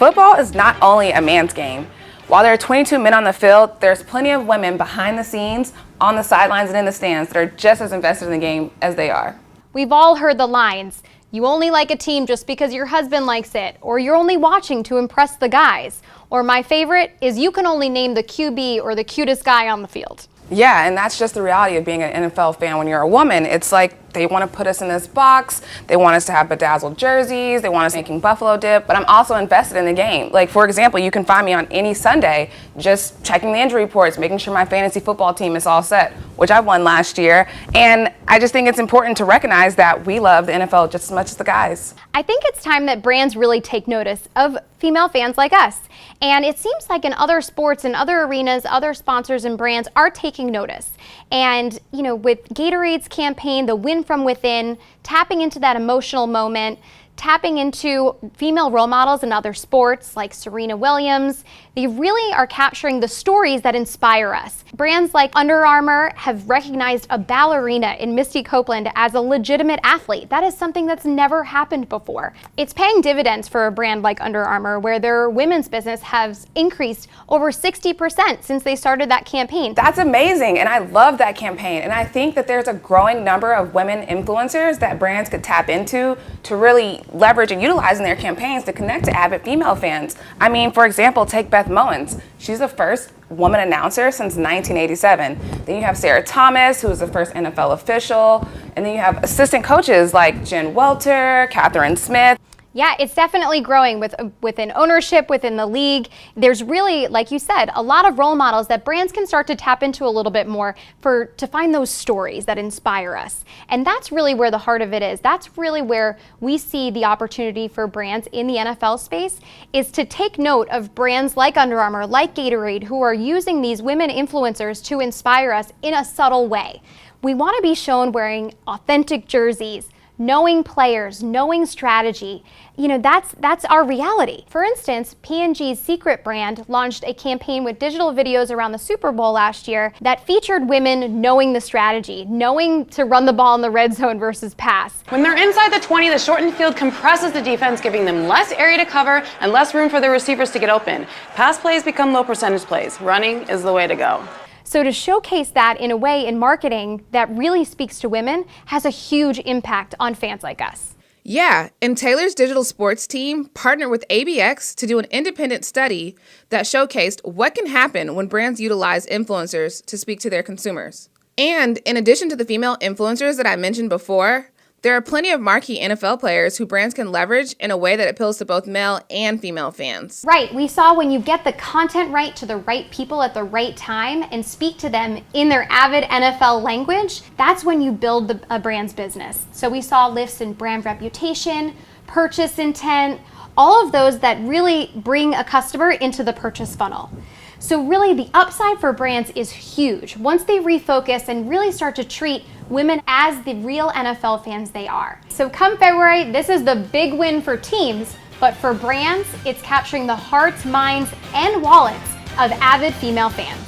Football is not only a man's game. While there are 22 men on the field, there's plenty of women behind the scenes, on the sidelines and in the stands that are just as invested in the game as they are. We've all heard the lines, you only like a team just because your husband likes it, or you're only watching to impress the guys. Or my favorite is you can only name the QB or the cutest guy on the field. Yeah, and that's just the reality of being an NFL fan when you're a woman. It's like they want to put us in this box, they want us to have bedazzled jerseys, they want us making buffalo dip, but I'm also invested in the game. Like, for example, you can find me on any Sunday just checking the injury reports, making sure my fantasy football team is all set, which I won last year. And I just think it's important to recognize that we love the NFL just as much as the guys. I think it's time that brands really take notice of female fans like us. And it seems like in other sports and other arenas, other sponsors and brands are taking notice. And, you know, with Gatorade's campaign, the Win from Within, tapping into that emotional moment, tapping into female role models in other sports like Serena Williams, they really are capturing the stories that inspire us. Brands like Under Armour have recognized a ballerina in Misty Copeland as a legitimate athlete. That is something that's never happened before. It's paying dividends for a brand like Under Armour, where their women's business has increased over 60% since they started that campaign. That's amazing, and I love that campaign. And I think that there's a growing number of women influencers that brands could tap into to really leverage and utilize in their campaigns to connect to avid female fans. I mean, for example, take Beth Mowens. She's the first woman announcer since 1987. Then you have Sarah Thomas, who was the first NFL official. And then you have assistant coaches like Jen Welter, Catherine Smith. Yeah, it's definitely growing within ownership, within the league. There's really, like you said, a lot of role models that brands can start to tap into a little bit more to find those stories that inspire us. And that's really where the heart of it is. That's really where we see the opportunity for brands in the NFL space, is to take note of brands like Under Armour, like Gatorade, who are using these women influencers to inspire us in a subtle way. We want to be shown wearing authentic jerseys, knowing players, knowing strategy. You know, that's our reality. For instance, P&G's Secret brand launched a campaign with digital videos around the Super Bowl last year that featured women knowing the strategy, knowing to run the ball in the red zone versus pass. When they're inside the 20, the shortened field compresses the defense, giving them less area to cover and less room for their receivers to get open. Pass plays become low percentage plays. Running is the way to go. So to showcase that in a way in marketing that really speaks to women has a huge impact on fans like us. Yeah, and Taylor's digital sports team partnered with ABX to do an independent study that showcased what can happen when brands utilize influencers to speak to their consumers. And in addition to the female influencers that I mentioned before, there are plenty of marquee NFL players who brands can leverage in a way that appeals to both male and female fans. Right, we saw when you get the content right to the right people at the right time and speak to them in their avid NFL language, that's when you build a brand's business. So we saw lifts in brand reputation, purchase intent, all of those that really bring a customer into the purchase funnel. So really the upside for brands is huge once they refocus and really start to treat women as the real NFL fans they are. So come February, this is the big win for teams, but for brands, it's capturing the hearts, minds, and wallets of avid female fans.